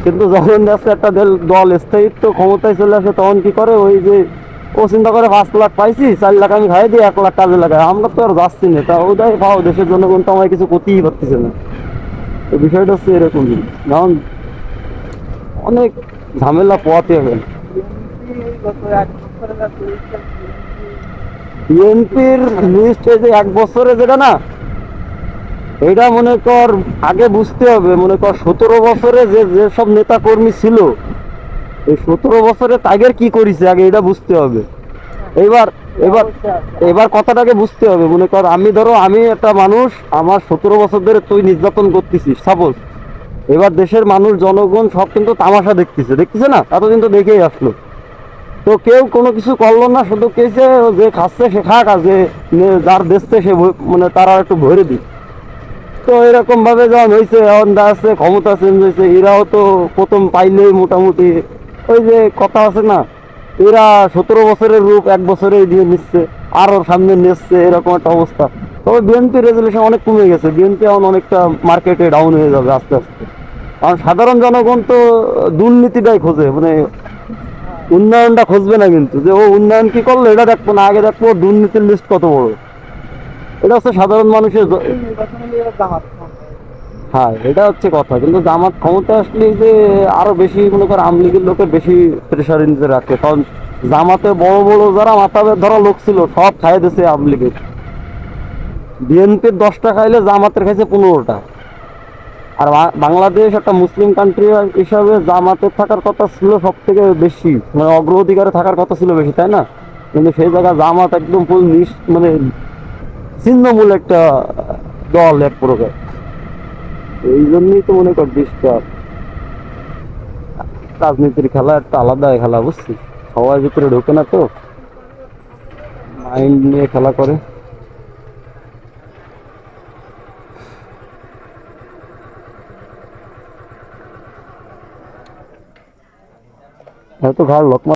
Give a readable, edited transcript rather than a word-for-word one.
কিন্তু যখন দেখছে একটা দল স্থায়িত্ব ক্ষমতায় চলে আসে তখন কি করে, ওই যে ও চিন্তা করে 5 লাখ পাইছি, 4 লাখ আমি খাই দিই, 1 লাখ কাজে লাগাই, আমরা তো আর যাচ্ছি না, তা ওটাই পাও, দেশের জনগণ তো আমার কিছু করতেই পারতেছে না। তো বিষয়টা হচ্ছে এরকমই, কারণ অনেক ঝামেলা পোয়াতে হবে। বিএনপির লিস্ট এই যে 1 বছরে যেটা না, এটা মনে কর আগে বুঝতে হবে, মনে কর 17 বছরে যে যেসব নেতা কর্মী ছিল, এই 17 বছরে তাদের কি করেছে আগে এটা বুঝতে হবে। এবার এবার এবার কথাটাকে বুঝতে হবে, মনে কর আমি ধরো আমি একটা মানুষ, আমার 17 বছর ধরে তুই নির্যাতন করতেছিস সাপোজ, এবার দেশের মানুষ জনগণ সব কিন্তু তামাশা দেখতেছে, দেখতেছে না, এতদিন তো দেখেই আসলো, তো কেউ কোনো কিছু করলো না, শুধু কেছে যে খাচ্ছে সে খাক, আর যে যার দেখছে সে মানে তারা একটু ভরে দিই। তো এরকম ভাবে যখন হয়েছে, এখন আছে ক্ষমতা চেঞ্জ হয়েছে, এরাও তো প্রথম পাইলেই মোটামুটি ওই যে কথা আছে না, এরা 17 বছরের রূপ 1 বছরে দিয়ে নিচ্ছে, আরো সামনে নিচ্ছে, এরকম একটা অবস্থা। তবে বিএনপি রেজুলেশন অনেক কমে গেছে, বিএনপি এখন অনেকটা মার্কেটে ডাউন হয়ে যাবে আস্তে আস্তে, কারণ সাধারণ জনগণ তো দুর্নীতিটাই খোঁজে, মানে উন্নয়নটা খুঁজবে না, কিন্তু যে ও উন্নয়ন কি করলো এটা দেখবো না, আগে দেখবো দুর্নীতির লিস্ট কত বড়। এটা হচ্ছে সাধারণ মানুষের হ্যাঁ, এটা হচ্ছে কথা, কিন্তু জামাত ক্ষমতা আসলে যে আরো বেশি মনে করো আওয়ামী লীগের লোকের বেশি প্রেশার নিতে রাখে, কারণ জামাতে বড় বড় যারা মাথা ধরা লোক ছিল সব খাই দিয়েছে আওয়ামী লীগের। বিএনপির 10টা খাইলে জামাতের খাইছে 15টা। আর বাংলাদেশ একটা মুসলিম কান্ট্রি হিসাবে জামাতের থাকার কথা ছিল সব থেকে বেশি, মানে অগ্রাধিকারে থাকার কথা ছিল বেশি, তাই না? কিন্তু সেই জায়গায় জামাত একদম ফুল মানে ছিন্নমূল একটা দল এক প্রকার। এই জন্যই তো মনে কর দেশটা রাজনীতির খেলা একটা আলাদা খেলা, বুঝছিস? সবার ভিতরে ঢোকে না তো, মাইন্ড নিয়ে খেলা করে। হয়তো ঘাড় লোকমা